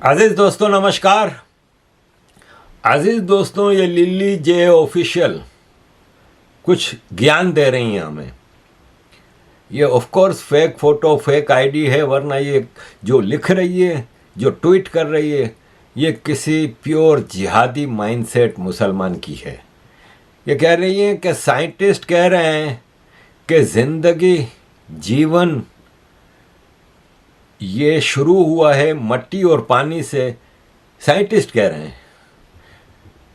अजीज दोस्तों नमस्कार। अजीज दोस्तों, ये लिली जे ऑफिशियल कुछ ज्ञान दे रही हैं हमें। ये of course fake photo fake ID है, वरना ये जो लिख रही है, जो ट्वीट कर रही है, ये किसी प्योर जिहादी माइंडसेट मुसलमान की है। ये कह रही है कि साइंटिस्ट कह रहे हैं कि जिंदगी जीवन ये शुरू हुआ है मट्टी और पानी से। साइंटिस्ट कह रहे हैं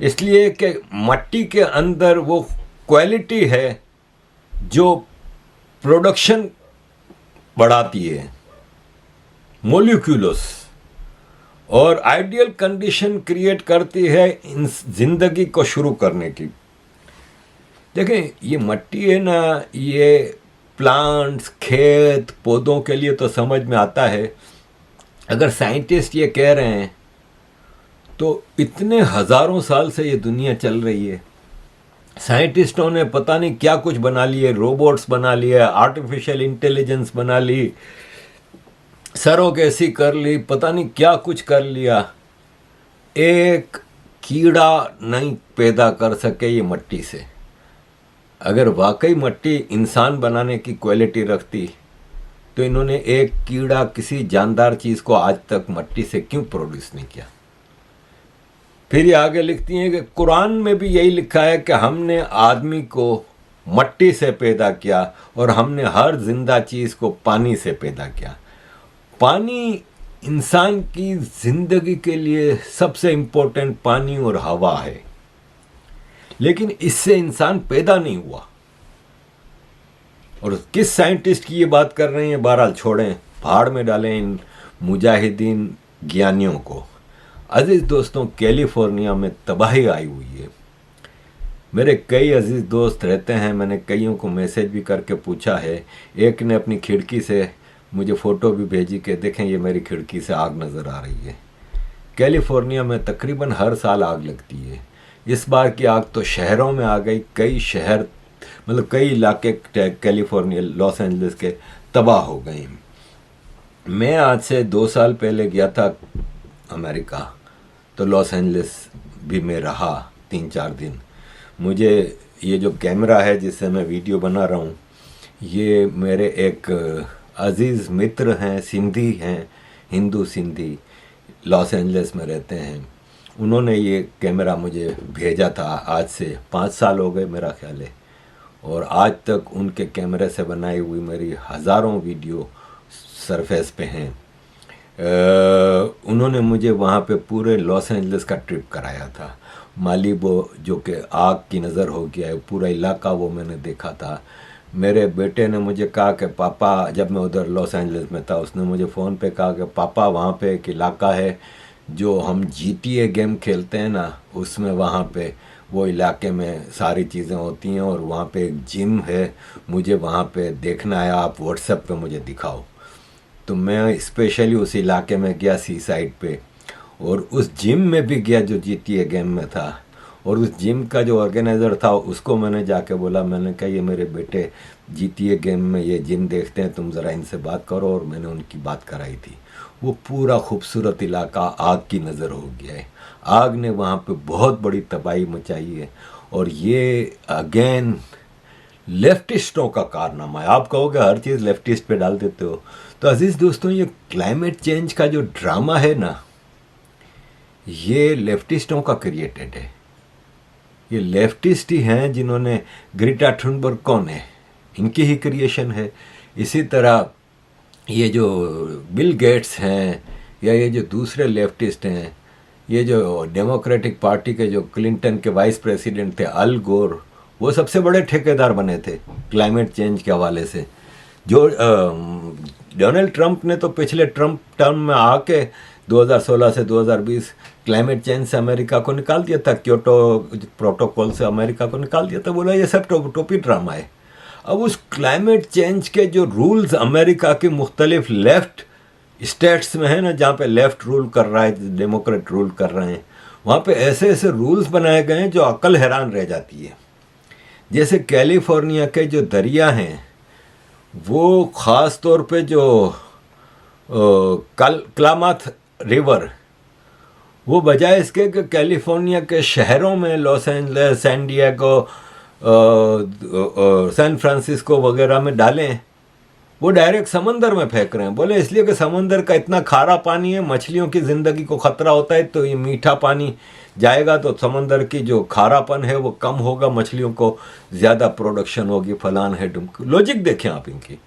इसलिए कि मट्टी के अंदर वो क्वालिटी है जो प्रोडक्शन बढ़ाती है, मोलिक्यूल्स, और आइडियल कंडीशन क्रिएट करती है इन जिंदगी को शुरू करने की। देखें, ये मट्टी है ना, ये प्लांट्स, खेत, पौधों के लिए तो समझ में आता है। अगर साइंटिस्ट ये कह रहे हैं तो इतने हजारों साल से ये दुनिया चल रही है। साइंटिस्टों ने पता नहीं क्या कुछ बना लिए, रोबोट्स बना लिए, आर्टिफिशियल इंटेलिजेंस बना ली, सरोगेसी कर ली, पता नहीं क्या कुछ कर लिया। एक कीड़ा नहीं पैदा कर सके ये मट्टी से। अगर वाकई मट्टी इंसान बनाने की क्वालिटी रखती तो इन्होंने एक कीड़ा, किसी जानदार चीज़ को आज तक मट्टी से क्यों प्रोड्यूस नहीं किया। फिर ये आगे लिखती हैं कि कुरान में भी यही लिखा है कि हमने आदमी को मट्टी से पैदा किया और हमने हर जिंदा चीज़ को पानी से पैदा किया। पानी इंसान की जिंदगी के लिए सबसे इम्पोर्टेंट पानी और हवा है, लेकिन इससे इंसान पैदा नहीं हुआ। और किस साइंटिस्ट की ये बात कर रहे हैं, बहरहाल छोड़ें, पहाड़ में डालें इन मुजाहिदीन ज्ञानियों को। अजीज दोस्तों, कैलिफोर्निया में तबाही आई हुई है। मेरे कई अजीज दोस्त रहते हैं, मैंने कईयों को मैसेज भी करके पूछा है। एक ने अपनी खिड़की से मुझे फ़ोटो भी भेजी कि देखें ये मेरी खिड़की से आग नज़र आ रही है। कैलिफोर्निया में तकरीबन हर साल आग लगती है। इस बार की आग तो शहरों में आ गई। कई शहर, मतलब कई इलाके कैलिफोर्निया, लॉस एंजलिस के तबाह हो गए। मैं आज से 2 साल पहले गया था अमेरिका, तो लॉस एंजलिस भी मैं रहा 3-4 दिन। मुझे ये जो कैमरा है जिससे मैं वीडियो बना रहा हूँ, ये मेरे एक अजीज़ मित्र हैं, सिंधी हैं, हिंदू सिंधी, लॉस एंजलिस में रहते हैं। उन्होंने ये कैमरा मुझे भेजा था। आज से 5 साल हो गए मेरा ख्याल है, और आज तक उनके कैमरे से बनाई हुई मेरी हज़ारों वीडियो सरफेस पे हैं। उन्होंने मुझे वहाँ पे पूरे लॉस एंजलिस का ट्रिप कराया था। मालिबो, जो कि आग की नज़र हो गया है, पूरा इलाका वो मैंने देखा था। मेरे बेटे ने मुझे कहा कि पापा, जब मैं उधर लॉस एंजलिस में था, उसने मुझे फ़ोन पे कहा कि पापा वहाँ पे एक इलाका है जो हम GTA गेम खेलते हैं ना, उसमें वहाँ पे वो इलाके में सारी चीज़ें होती हैं, और वहाँ पे एक जिम है, मुझे वहाँ पे देखना है, आप व्हाट्सएप पे मुझे दिखाओ। तो मैं स्पेशली उस इलाके में गया, सी साइड पे, और उस जिम में भी गया जो GTA गेम में था। और उस जिम का जो ऑर्गेनाइज़र था उसको मैंने जाके बोला, मैंने कहा ये मेरे बेटे GTA गेम में ये जिम देखते हैं, तुम ज़रा इनसे बात करो, और मैंने उनकी बात कराई थी। वो पूरा खूबसूरत इलाका आग की नज़र हो गया है। आग ने वहाँ पे बहुत बड़ी तबाही मचाई है, और ये अगेन लेफ्टिस्टों का कारनामा है। आप कहोगे हर चीज़ लेफ्टिस्ट पे डाल देते हो, तो अजीज़ दोस्तों, ये क्लाइमेट चेंज का जो ड्रामा है ना, ये लेफ्टिस्टों का क्रिएटेड है। ये लेफ्टिस्ट ही हैं जिन्होंने, ग्रेटा थुनबर्ग कौन है, इनकी ही क्रिएशन है। इसी तरह ये जो बिल गेट्स हैं, या ये जो दूसरे लेफ्टिस्ट हैं, ये जो डेमोक्रेटिक पार्टी के जो क्लिंटन के वाइस प्रेसिडेंट थे, अल गोर, वो सबसे बड़े ठेकेदार बने थे क्लाइमेट चेंज के हवाले से। जो डोनाल्ड ट्रंप ने तो पिछले ट्रंप टर्म में आके 2016 से 2020 क्लाइमेट चेंज से अमेरिका को निकाल दिया था, क्योटो प्रोटोकॉल से अमेरिका को निकाल दिया था, बोला ये सब टोपी ड्रामा है। अब उस क्लाइमेट चेंज के जो रूल्स अमेरिका के मुख्तलिफ लेफ्ट स्टेट्स में है ना, जहाँ पे लेफ्ट रूल कर रहा है, डेमोक्रेट रूल कर रहे हैं, वहाँ पे ऐसे ऐसे रूल्स बनाए गए हैं जो अक्ल हैरान रह जाती है। जैसे कैलिफोर्निया के जो दरिया हैं, वो ख़ास तौर पे जो क्लामाथ रिवर, वो बजाय इसके कि कैलिफोर्निया के शहरों में Los Angeles, San Diego, San Francisco वगैरह में डालें, वो डायरेक्ट समंदर में फेंक रहे हैं। बोले इसलिए कि समंदर का इतना खारा पानी है, मछलियों की ज़िंदगी को ख़तरा होता है, तो ये मीठा पानी जाएगा तो समंदर की जो खारापन है वो कम होगा, मछलियों को ज़्यादा प्रोडक्शन होगी, फलान है ढुमक। लॉजिक देखें आप इनकी।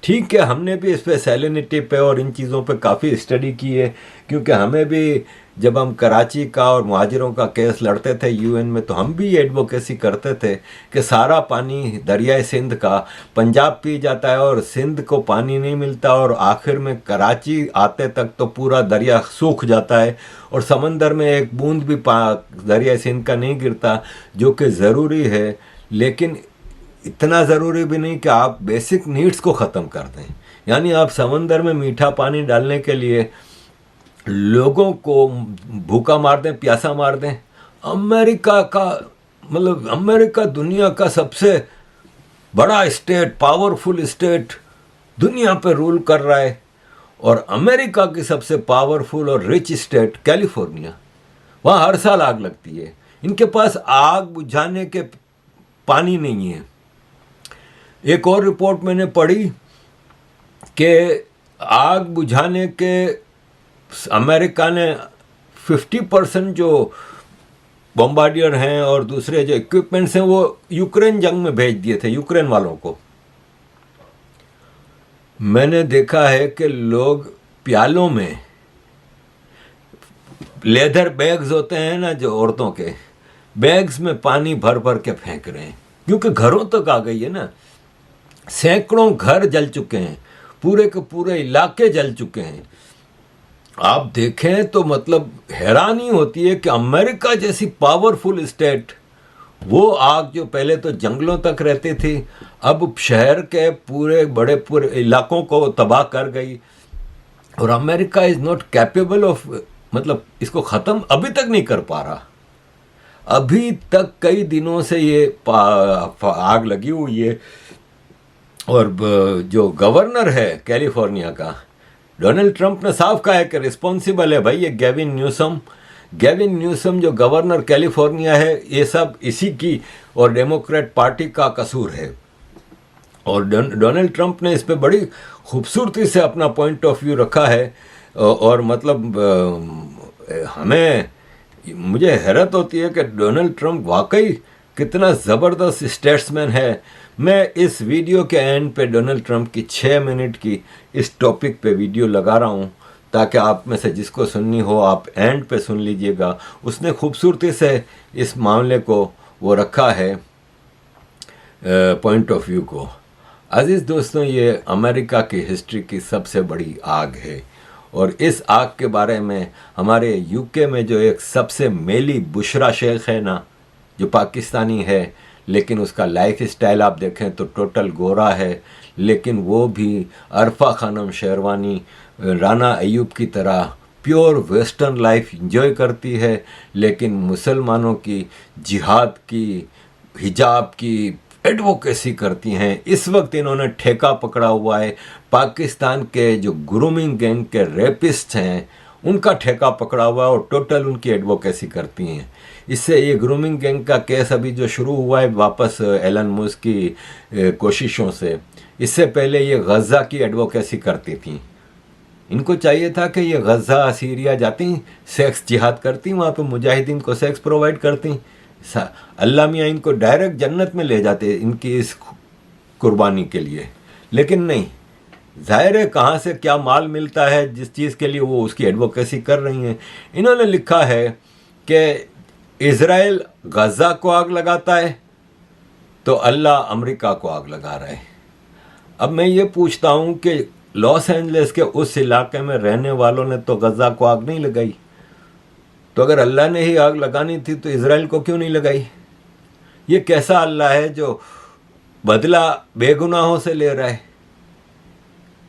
ठीक है, हमने भी इस पे सैलिनिटी पे और इन चीज़ों पे काफ़ी स्टडी की है, क्योंकि हमें भी जब हम कराची का और मुहाजिरों का केस लड़ते थे यूएन में, तो हम भी एडवोकेसी करते थे कि सारा पानी दरियाए सिंध का पंजाब पी जाता है और सिंध को पानी नहीं मिलता, और आखिर में कराची आते तक तो पूरा दरिया सूख जाता है और समंदर में एक बूंद भी दरियाए सिंध का नहीं गिरता, जो कि ज़रूरी है, लेकिन इतना ज़रूरी भी नहीं कि आप बेसिक नीड्स को ख़त्म कर दें। यानी आप समंदर में मीठा पानी डालने के लिए लोगों को भूखा मार दें, प्यासा मार दें। अमेरिका का मतलब अमेरिका दुनिया का सबसे बड़ा स्टेट, पावरफुल स्टेट दुनिया पे रूल कर रहा है, और अमेरिका की सबसे पावरफुल और रिच स्टेट कैलिफोर्निया, वहाँ हर साल आग लगती है। इनके पास आग बुझाने के पानी नहीं है। एक और रिपोर्ट मैंने पढ़ी कि आग बुझाने के अमेरिका ने 50% जो बॉम्बार्डियर हैं और दूसरे जो इक्विपमेंट्स हैं वो यूक्रेन जंग में भेज दिए थे, यूक्रेन वालों को। मैंने देखा है कि लोग प्यालों में, लेदर बैग्स होते हैं ना जो औरतों के, बैग्स में पानी भर भर के फेंक रहे हैं, क्योंकि घरों तक आ गई है ना। सैकड़ों घर जल चुके हैं, पूरे के पूरे इलाके जल चुके हैं। आप देखें तो मतलब हैरानी होती है कि अमेरिका जैसी पावरफुल स्टेट, वो आग जो पहले तो जंगलों तक रहती थी, अब शहर के पूरे बड़े पूरे इलाकों को तबाह कर गई, और America is not capable of, मतलब इसको ख़त्म अभी तक नहीं कर पा रहा। अभी तक कई दिनों से ये आग लगी हुई है, और जो गवर्नर है कैलिफोर्निया का, डोनाल्ड ट्रंप ने साफ कहा है कि रिस्पॉन्सिबल है भाई ये गेविन न्यूसम जो गवर्नर कैलिफोर्निया है, ये सब इसी की और डेमोक्रेट पार्टी का कसूर है। और डोनाल्ड ट्रंप ने इस पे बड़ी खूबसूरती से अपना पॉइंट ऑफ व्यू रखा है, और मतलब मुझे हैरत होती है कि डोनाल्ड ट्रंप वाकई कितना ज़बरदस्त स्टेट्समैन है। मैं इस वीडियो के एंड पे डोनाल्ड ट्रंप की 6 मिनट की इस टॉपिक पे वीडियो लगा रहा हूँ, ताकि आप में से जिसको सुननी हो आप एंड पे सुन लीजिएगा। उसने खूबसूरती से इस मामले को वो रखा है, पॉइंट ऑफ व्यू को। अजीज़ दोस्तों, ये अमेरिका की हिस्ट्री की सबसे बड़ी आग है, और इस आग के बारे में हमारे यूके में जो एक सबसे मेली बुशरा शेख है ना, जो पाकिस्तानी है, लेकिन उसका लाइफ स्टाइल आप देखें तो टोटल गोरा है, लेकिन वो भी अरफा खानम शेरवानी, राना अयूब की तरह प्योर वेस्टर्न लाइफ इंजॉय करती है, लेकिन मुसलमानों की जिहाद की, हिजाब की एडवोकेसी करती हैं। इस वक्त इन्होंने ठेका पकड़ा हुआ है, पाकिस्तान के जो ग्रूमिंग गैंग के रेपिस्ट हैं उनका ठेका पकड़ा हुआ है, और टोटल उनकी एडवोकेसी करती हैं। इससे ये ग्रूमिंग गैंग का केस अभी जो शुरू हुआ है वापस एलन मस्क की कोशिशों से, इससे पहले ये गज़ा की एडवोकेसी करती थी। इनको चाहिए था कि ये गज़ा सीरिया जाती, सेक्स जिहाद करती, वहाँ पे मुजाहिदीन को सेक्स प्रोवाइड करती, अल्लाह मियाँ इनको डायरेक्ट जन्नत में ले जाते इनकी इस कुर्बानी के लिए। लेकिन नहीं, जाहिर है कहाँ से क्या माल मिलता है जिस चीज़ के लिए वो उसकी एडवोकेसी कर रही हैं। इन्होंने लिखा है कि इज़राइल गज़ा को आग लगाता है तो अल्लाह अमेरिका को आग लगा रहा है। अब मैं ये पूछता हूँ कि लॉस एंजलिस के उस इलाके में रहने वालों ने तो गज़ा को आग नहीं लगाई, तो अगर अल्लाह ने ही आग लगानी थी तो इज़राइल को क्यों नहीं लगाई? ये कैसा अल्लाह है जो बदला बेगुनाहों से ले रहा है?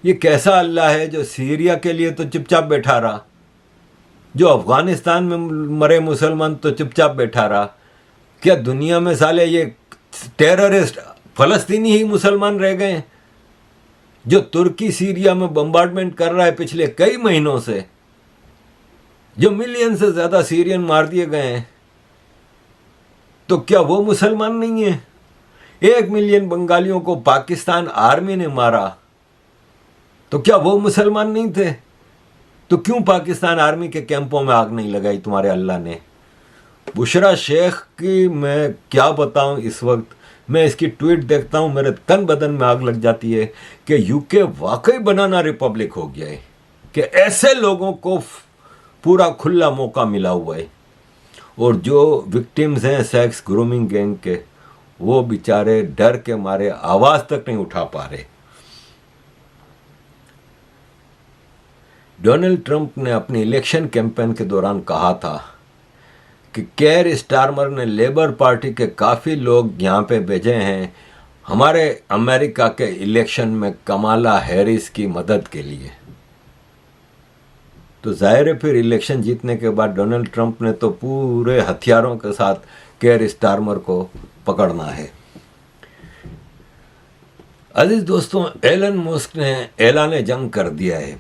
ये कैसा अल्लाह है जो सीरिया के लिए तो चुपचाप बैठा रहा, जो अफ़गानिस्तान में मरे मुसलमान तो चुपचाप बैठा रहा? क्या दुनिया में साले ये टेररिस्ट फ़लस्तीनी ही मुसलमान रह गए हैं? जो तुर्की सीरिया में बम्बार्डमेंट कर रहा है पिछले कई महीनों से, जो मिलियन से ज़्यादा सीरियन मार दिए गए हैं, तो क्या वो मुसलमान नहीं है? 1 मिलियन बंगालियों को पाकिस्तान आर्मी ने मारा, तो क्या वो मुसलमान नहीं थे? तो क्यों पाकिस्तान आर्मी के कैंपों में आग नहीं लगाई तुम्हारे अल्लाह ने? बुशरा शेख की मैं क्या बताऊं, इस वक्त मैं इसकी ट्वीट देखता हूं, मेरे तन बदन में आग लग जाती है कि यूके वाकई बनाना रिपब्लिक हो गया है, कि ऐसे लोगों को पूरा खुला मौका मिला हुआ है। और जो विक्टिम्स हैं सेक्स ग्रूमिंग गैंग के, वो बेचारे डर के मारे आवाज़ तक नहीं उठा पा रहे। डोनाल्ड ट्रंप ने अपनी इलेक्शन कैंपेन के दौरान कहा था कि केयर स्टारमर ने लेबर पार्टी के काफ़ी लोग यहाँ पे भेजे हैं हमारे अमेरिका के इलेक्शन में कमाला हैरिस की मदद के लिए। तो जाहिर है फिर इलेक्शन जीतने के बाद डोनाल्ड ट्रंप ने तो पूरे हथियारों के साथ केयर स्टारमर को पकड़ना है। अजीज दोस्तों, एलन मस्क ने ऐलान जंग कर दिया है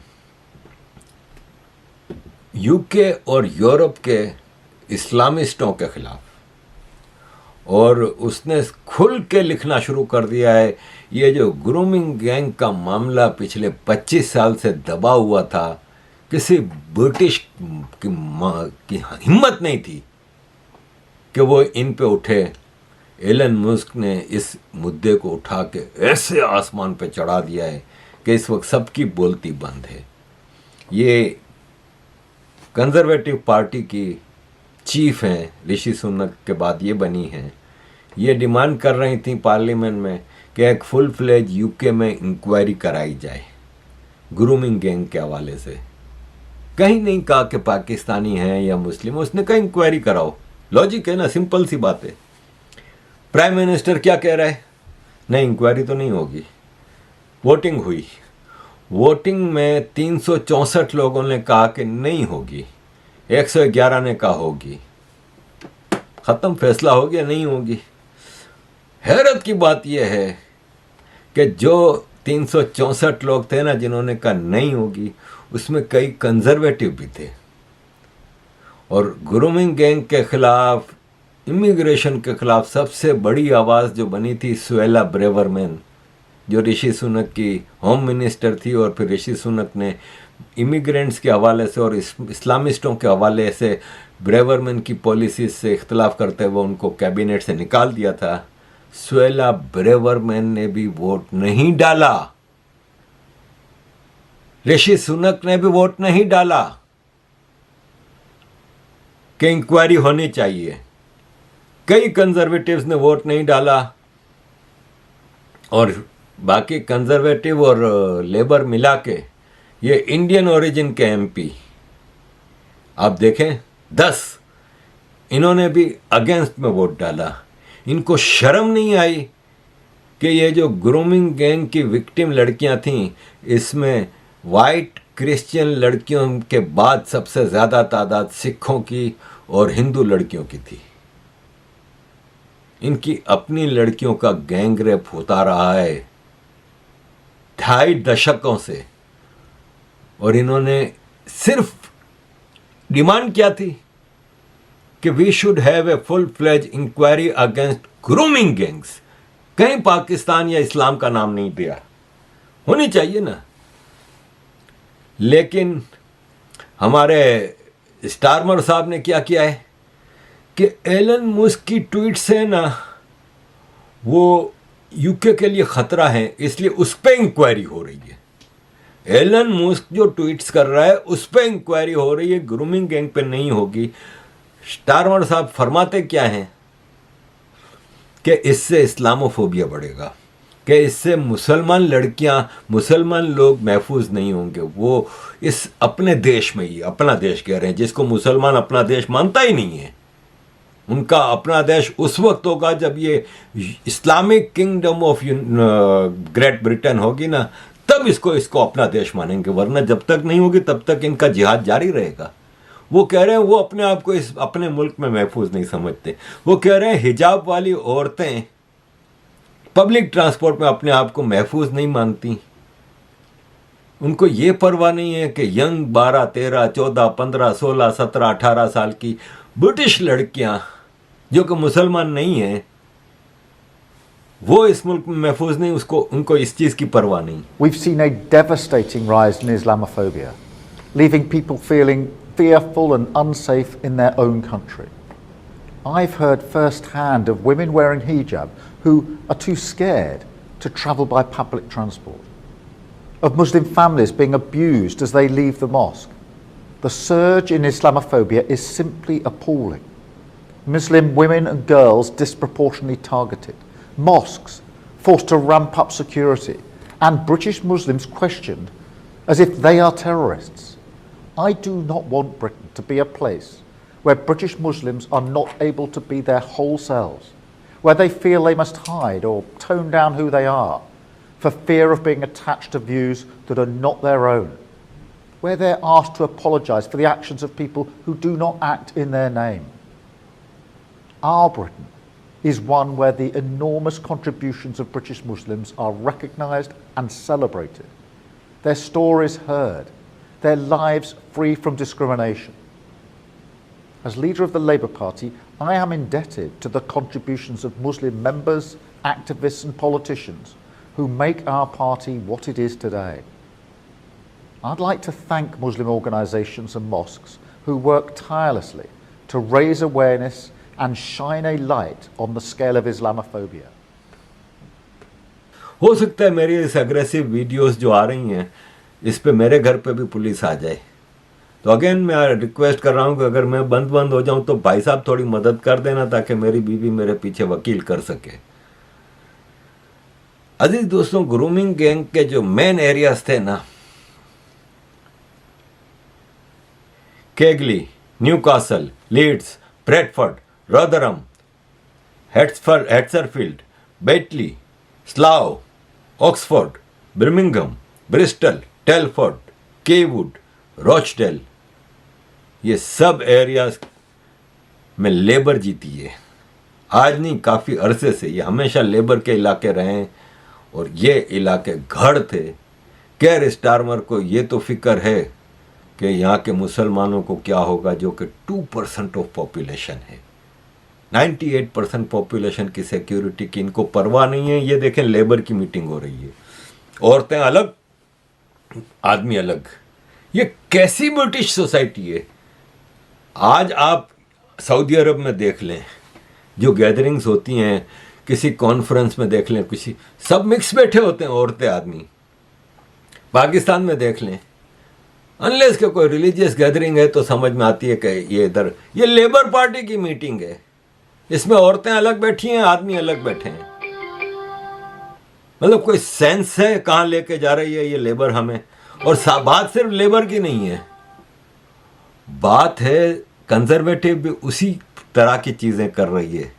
यूके और यूरोप के इस्लामिस्टों के खिलाफ, और उसने खुल के लिखना शुरू कर दिया है। ये जो ग्रूमिंग गैंग का मामला पिछले 25 साल से दबा हुआ था, किसी ब्रिटिश की हिम्मत नहीं थी कि वो इन पे उठे। एलन मस्क ने इस मुद्दे को उठा के ऐसे आसमान पे चढ़ा दिया है कि इस वक्त सबकी बोलती बंद है। ये कंजर्वेटिव पार्टी की चीफ हैं, ऋषि सुनक के बाद ये बनी हैं। ये डिमांड कर रही थी पार्लियामेंट में कि एक फुल फ्लेज यूके में इंक्वायरी कराई जाए ग्रूमिंग गैंग के हवाले से। कहीं नहीं कहा कि पाकिस्तानी हैं या मुस्लिम, उसने कहा इंक्वायरी कराओ। लॉजिक है ना, सिंपल सी बात है। प्राइम मिनिस्टर क्या कह रहा है? नहीं, इंक्वायरी तो नहीं होगी। वोटिंग हुई, वोटिंग में 364 लोगों ने कहा कि नहीं होगी, 111 ने कहा होगी। खत्म, फैसला हो गया, नहीं होगी। हैरत की बात यह है कि जो 364 लोग थे ना जिन्होंने कहा नहीं होगी, उसमें कई कंजर्वेटिव भी थे। और ग्रूमिंग गैंग के खिलाफ, इमिग्रेशन के खिलाफ सबसे बड़ी आवाज़ जो बनी थी सुएला ब्रेवरमैन, जो ऋषि सुनक की होम मिनिस्टर थी, और फिर ऋषि सुनक ने इमिग्रेंट्स के हवाले से और इस्लामिस्टों के हवाले से ब्रेवरमैन की पॉलिसी से इख्तलाफ करते हुए उनको कैबिनेट से निकाल दिया था। सुएला ब्रेवरमैन ने भी वोट नहीं डाला, ऋषि सुनक ने भी वोट नहीं डाला कि इंक्वायरी होनी चाहिए। कई कंजर्वेटिव्स ने वोट नहीं डाला, और बाकी कंजर्वेटिव और लेबर मिला के ये इंडियन ओरिजिन के एमपी आप देखें 10, इन्होंने भी अगेंस्ट में वोट डाला। इनको शर्म नहीं आई कि ये जो ग्रूमिंग गैंग की विक्टिम लड़कियां थीं, इसमें वाइट क्रिश्चियन लड़कियों के बाद सबसे ज़्यादा तादाद सिखों की और हिंदू लड़कियों की थी। इनकी अपनी लड़कियों का गैंग रेप होता रहा है 2.5 दशकों से, और इन्होंने सिर्फ डिमांड क्या थी कि we should have a full fledge inquiry against grooming gangs. कहीं पाकिस्तान या इस्लाम का नाम नहीं दिया, होनी चाहिए ना। लेकिन हमारे स्टारमर साहब ने क्या किया है कि एलन मस्क की ट्वीट से ना वो यूके के लिए ख़तरा है, इसलिए उस पर इंक्वायरी हो रही है। एलन मस्क जो ट्वीट्स कर रहा है उस पर इंक्वायरी हो रही है, ग्रूमिंग गैंग पे नहीं होगी। स्टारमर साहब फरमाते क्या हैं कि इससे इस्लामोफोबिया बढ़ेगा, कि इससे मुसलमान लड़कियां, मुसलमान लोग महफूज नहीं होंगे। वो इस अपने देश में ही, अपना देश कह रहे हैं जिसको मुसलमान अपना देश मानता ही नहीं है, उनका अपना देश उस वक्त होगा जब ये Islamic kingdom of great Britain होगी ना, तब इसको अपना देश मानेंगे, वरना जब तक नहीं होगी तब तक इनका जिहाद जारी रहेगा। वो कह रहे हैं वो अपने आप को इस अपने मुल्क में महफूज नहीं समझते। वो कह रहे हैं हिजाब वाली औरतें पब्लिक ट्रांसपोर्ट में अपने आप को महफूज नहीं मानती। उनको ये परवाह नहीं है कि यंग 12, 13, 14, 15, 16, 17, 18 साल की ब्रिटिश लड़कियां जो कि मुसलमान नहीं हैं, वो इस मुल्क में महफूज नहीं, उनको इस चीज़ की परवाह नहीं। We've seen a devastating rise in Islamophobia, leaving people feeling fearful and unsafe in their own country. I've heard firsthand of women wearing hijab who are too scared to travel by public transport, of Muslim families being abused as they leave the mosque. The surge in Islamophobia is simply appalling. Muslim women and girls disproportionately targeted, mosques forced to ramp up security, and British Muslims questioned as if they are terrorists. I do not want Britain to be a place where British Muslims are not able to be their whole selves, where they feel they must hide or tone down who they are for fear of being attached to views that are not their own, where they're asked to apologise for the actions of people who do not act in their name. Our Britain is one where the enormous contributions of British Muslims are recognised and celebrated, their stories heard, their lives free from discrimination. As leader of the Labour Party, I am indebted to the contributions of Muslim members, activists and politicians who make our party what it is today. I'd like to thank Muslim organisations and mosques who work tirelessly to raise awareness and shine a light on the scale of Islamophobia. हो सकता है मेरी इस aggressive videos जो आ रही हैं इस पे मेरे घर पे भी पुलिस आ जाए, तो अगेन मैं रिक्वेस्ट कर रहा हूँ कि अगर मैं बंद हो जाऊँ तो भाई साहब थोड़ी मदद कर देना ताकि मेरी बीवी मेरे पीछे वकील कर सके। अजीज दोस्तों, ग्रूमिंग गैंग के जो मेन एरियाज थे ना, Keighley, Newcastle, Leeds, Bradford, Rotherham, Huddersfield, Batley, Slough, Oxford, Birmingham, Bristol, Telford, Heywood, Rochdale, ये सब एरियाज में लेबर जीती है। आज नहीं, काफ़ी अरसे से ये हमेशा लेबर के इलाके रहे हैं और ये इलाके गढ़ थे। केयर स्टारमर को ये तो फिक्र है कि यहाँ के मुसलमानों को क्या होगा जो कि 2% ऑफ पॉपुलेशन है। 98% पॉपुलेशन की सिक्योरिटी की इनको परवाह नहीं है। ये देखें, लेबर की मीटिंग हो रही है, औरतें अलग, आदमी अलग। ये कैसी ब्रिटिश सोसाइटी है। आज आप सऊदी अरब में देख लें, जो गैदरिंग्स होती हैं, किसी कॉन्फ्रेंस में देख लें, किसी, सब मिक्स बैठे होते हैं, औरतें आदमी। पाकिस्तान में देख लें, अनलेस के कोई रिलीजियस गैदरिंग है तो समझ में आती है कि ये इधर ये लेबर पार्टी की मीटिंग है, इसमें औरतें अलग बैठी हैं, आदमी अलग बैठे हैं। मतलब कोई सेंस है कहाँ लेके जा रही है ये लेबर हमें। और बात सिर्फ लेबर की नहीं है, बात है कंजर्वेटिव भी उसी तरह की चीज़ें कर रही है।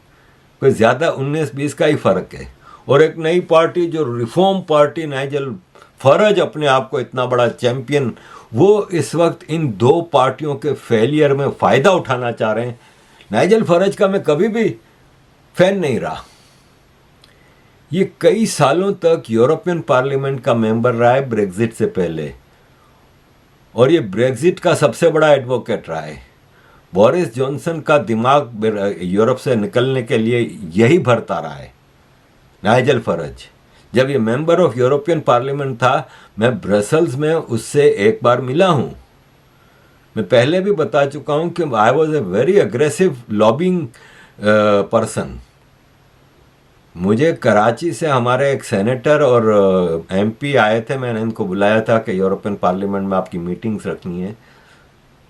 कोई ज़्यादा 19-20 का ही फ़र्क है। और एक नई पार्टी जो रिफॉर्म पार्टी, नाइजल फरज अपने आप को इतना बड़ा चैम्पियन, वो इस वक्त इन दो पार्टियों के फेलियर में फ़ायदा उठाना चाह रहे हैं। नाइजल फरज का मैं कभी भी फैन नहीं रहा। ये कई सालों तक यूरोपियन पार्लियामेंट का मेंबर रहा है ब्रेग्जिट से पहले, और ये ब्रेग्जिट का सबसे बड़ा एडवोकेट रहा है। बोरिस जॉनसन का दिमाग यूरोप से निकलने के लिए यही भरता रहा है। नाइजल फरज जब ये मेंबर ऑफ यूरोपियन पार्लियामेंट था, मैं ब्रसल्स में उससे एक बार मिला हूँ। मैं पहले भी बता चुका हूँ कि I was a very aggressive lobbying person. मुझे कराची से हमारे एक सेनेटर और एमपी आए थे, मैंने इनको बुलाया था कि यूरोपियन पार्लियामेंट में आपकी मीटिंग्स रखनी है।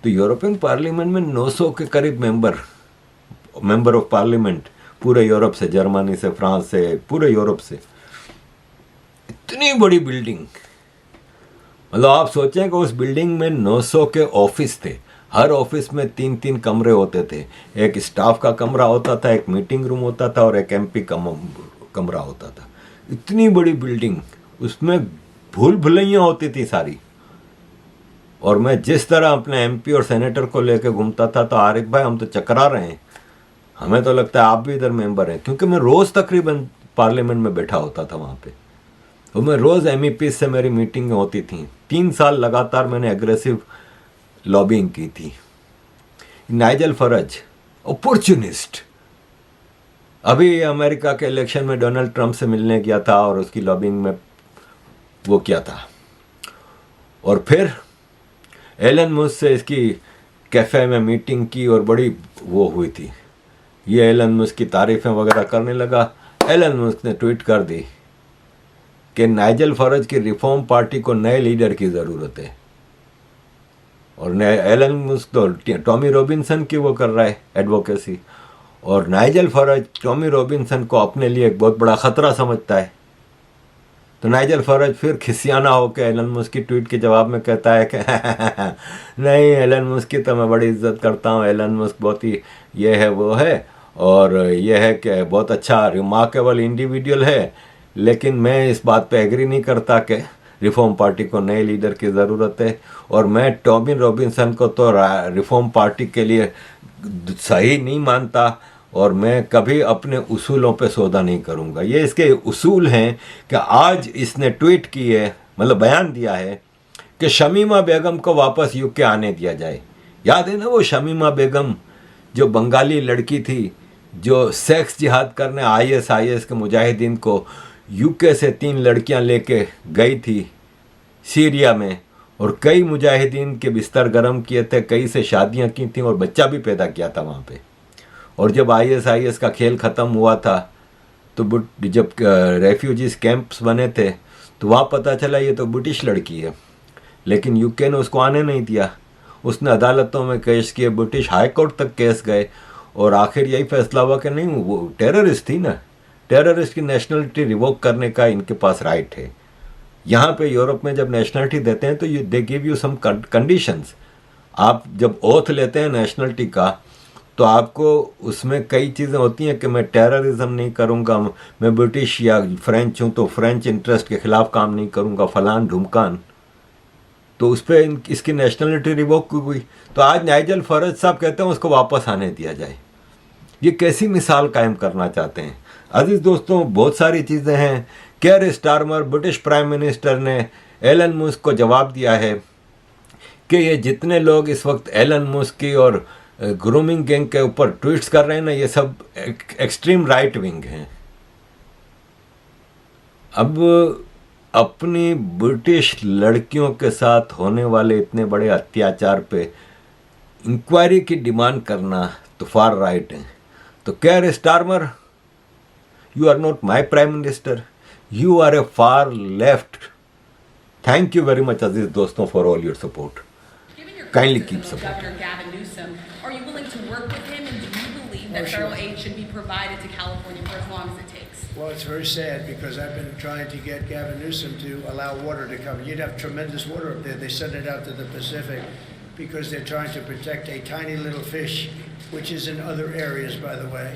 तो यूरोपियन पार्लियामेंट में 900 के करीब मेंबर ऑफ पार्लियामेंट पूरे यूरोप से, जर्मनी से, फ्रांस से, पूरे यूरोप से। इतनी बड़ी बिल्डिंग, मतलब आप सोचें कि उस बिल्डिंग में 900 के ऑफिस थे। हर ऑफिस में 3-3 कमरे होते थे। एक स्टाफ का कमरा होता था, एक मीटिंग रूम होता था और एक एमपी का कमरा होता था। इतनी बड़ी बिल्डिंग, उसमें भूल भुलैया होती थी सारी। और मैं जिस तरह अपने एमपी और सेनेटर को लेकर घूमता था, तो आरिफ भाई हम तो चकरा रहे हैं, हमें तो लगता है आप भी इधर मेंबर हैं, क्योंकि मैं रोज़ तकरीबन पार्लियामेंट में बैठा होता था वहाँ पे। और मैं रोज़ MEP से मेरी मीटिंग होती थी। 3 साल लगातार मैंने एग्रेसिव लॉबिंग की थी। नाइजल फरज अपॉर्चुनिस्ट, अभी अमेरिका के इलेक्शन में डोनाल्ड ट्रंप से मिलने गया था और उसकी लॉबिंग में वो किया था। और फिर एलन मस्क से इसकी कैफ़े में मीटिंग की और बड़ी वो हुई थी। ये एलन मस्क की तारीफ़ें वगैरह करने लगा। एलन मस्क ने ट्वीट कर दी कि नाइजल फरज की रिफॉर्म पार्टी को नए लीडर की ज़रूरत है। और एलन मस्क तो टॉमी रॉबिन्सन की वो कर रहा है एडवोकेसी, और नाइजल फरज टॉमी रॉबिन्सन को अपने लिए एक बहुत बड़ा ख़तरा समझता है। तो नाइजल फरज फिर खिसियाना होकर एलन मस्क की ट्वीट के जवाब में कहता है कि नहीं, एलन मस्क की तो मैं बड़ी इज्जत करता हूँ, एलन मस्क बहुत ही ये है वो है, और ये है कि बहुत अच्छा रिमार्केबल इंडिविजुअल है, लेकिन मैं इस बात पे एग्री नहीं करता कि रिफॉर्म पार्टी को नए लीडर की ज़रूरत है, और मैं टॉमी रॉबिन्सन को तो रिफॉर्म पार्टी के लिए सही नहीं मानता, और मैं कभी अपने उसूलों पे सौदा नहीं करूंगा। ये इसके उसूल हैं कि आज इसने ट्वीट की है, मतलब बयान दिया है कि शमीमा बेगम को वापस यूके आने दिया जाए। याद है ना वो शमीमा बेगम जो बंगाली लड़की थी जो सेक्स जिहाद करने ISIS के मुजाहिदीन को यूके से 3 लड़कियां लेके गई थी सीरिया में, और कई मुजाहिदीन के बिस्तर गर्म किए थे, कई से शादियां की थी और बच्चा भी पैदा किया था वहाँ पे। और जब ISIS का खेल ख़त्म हुआ था तो जब रेफ्यूजीज कैंप्स बने थे तो वहाँ पता चला ये तो ब्रिटिश लड़की है, लेकिन यूके ने उसको आने नहीं दिया। उसने अदालतों में केस किए, ब्रिटिश हाई कोर्ट तक केस गए, और आखिर यही फैसला हुआ कि नहीं, वो टेररिस्ट थी ना, टेररिस्ट की नेशनलिटी रिवोक करने का इनके पास राइट है। यहाँ पे यूरोप में जब नेशनलिटी देते हैं तो they give you some conditions. आप जब ओथ लेते हैं नेशनलिटी का तो आपको उसमें कई चीज़ें होती हैं कि मैं टेररिज्म नहीं करूँगा, मैं ब्रिटिश या फ्रेंच हूँ तो फ्रेंच इंटरेस्ट के ख़िलाफ़ काम नहीं करूँगा, फलान ढुमकान। तो उस पर इसकी नेशनलिटी रिवोक हुई। तो आज नाइजल फरज साहब कहते हैं उसको वापस आने दिया जाए। ये कैसी मिसाल कायम करना चाहते हैं? अजीज़ दोस्तों, बहुत सारी चीज़ें हैं। Care Starmer British prime minister ने एलन मस्क को जवाब दिया है कि ये जितने लोग इस वक्त एलन मस्क की और ग्रूमिंग गैंग के ऊपर ट्वीट्स कर रहे हैं ना, ये सब एक्सट्रीम राइट विंग हैं। अब अपनी ब्रिटिश लड़कियों के साथ होने वाले इतने बड़े अत्याचार पे इंक्वायरी की डिमांड करना तो फार राइट है। तो Keir Starmer, you are not my prime minister, you are a far left. Thank you very much अजीज दोस्तों for all your support. Kindly keep supporting. Governor Gavin Newsom, are you willing to work with him, and do you believe that federal aid should be provided to California for as long as it takes? Well, it's very sad because I've been trying to get Gavin Newsom to allow water to come. You'd have tremendous water up there. They send it out to the Pacific because they're trying to protect a tiny little fish, which is in other areas, by the way,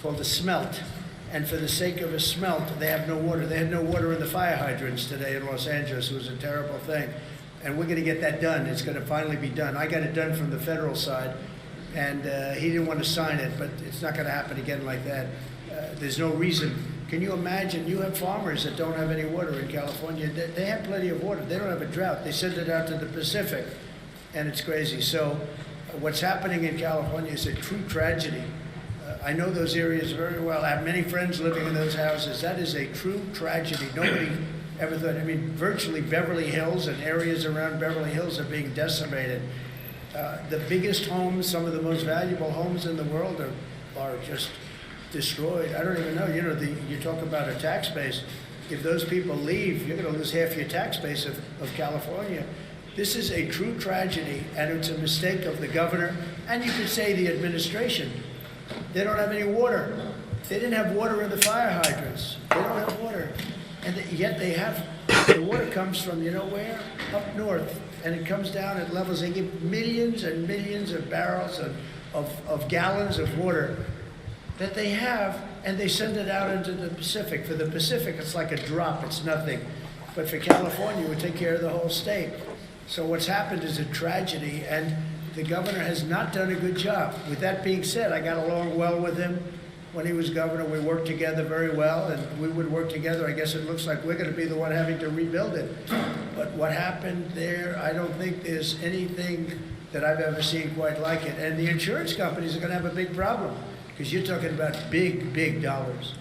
called the smelt. And for the sake of a smelt, they have no water. They had no water in the fire hydrants today in Los Angeles. It was a terrible thing. And we're going to get that done. It's going to finally be done. I got it done from the federal side, and he didn't want to sign it, but it's not going to happen again like that. There's no reason. Can you imagine? You have farmers that don't have any water in California. They have plenty of water. They don't have a drought. They send it out to the Pacific, and it's crazy. So what's happening in California is a true tragedy. I know those areas very well. I have many friends living in those houses. That is a true tragedy. Nobody ever thought. I mean, virtually Beverly Hills and areas around Beverly Hills are being decimated. The biggest homes, some of the most valuable homes in the world are just destroyed. I don't even know. You know, you talk about a tax base. If those people leave, you're going to lose half your tax base of California. This is a true tragedy, and it's a mistake of the governor, and you could say the administration. They don't have any water. They didn't have water in the fire hydrants. They don't have water. And yet they have, the water comes from, you know where? Up north. And it comes down at levels, they give millions and millions of barrels of gallons of water that they have, and they send it out into the Pacific. For the Pacific, it's like a drop, it's nothing. But for California, it would take care of the whole state. So what's happened is a tragedy, and the governor has not done a good job. With that being said, I got along well with him. when he was governor. We worked together very well, and we would work together. I guess it looks like we're going to be the one having to rebuild it. But what happened there, I don't think there's anything that I've ever seen quite like it. And the insurance companies are going to have a big problem because you're talking about big, big dollars.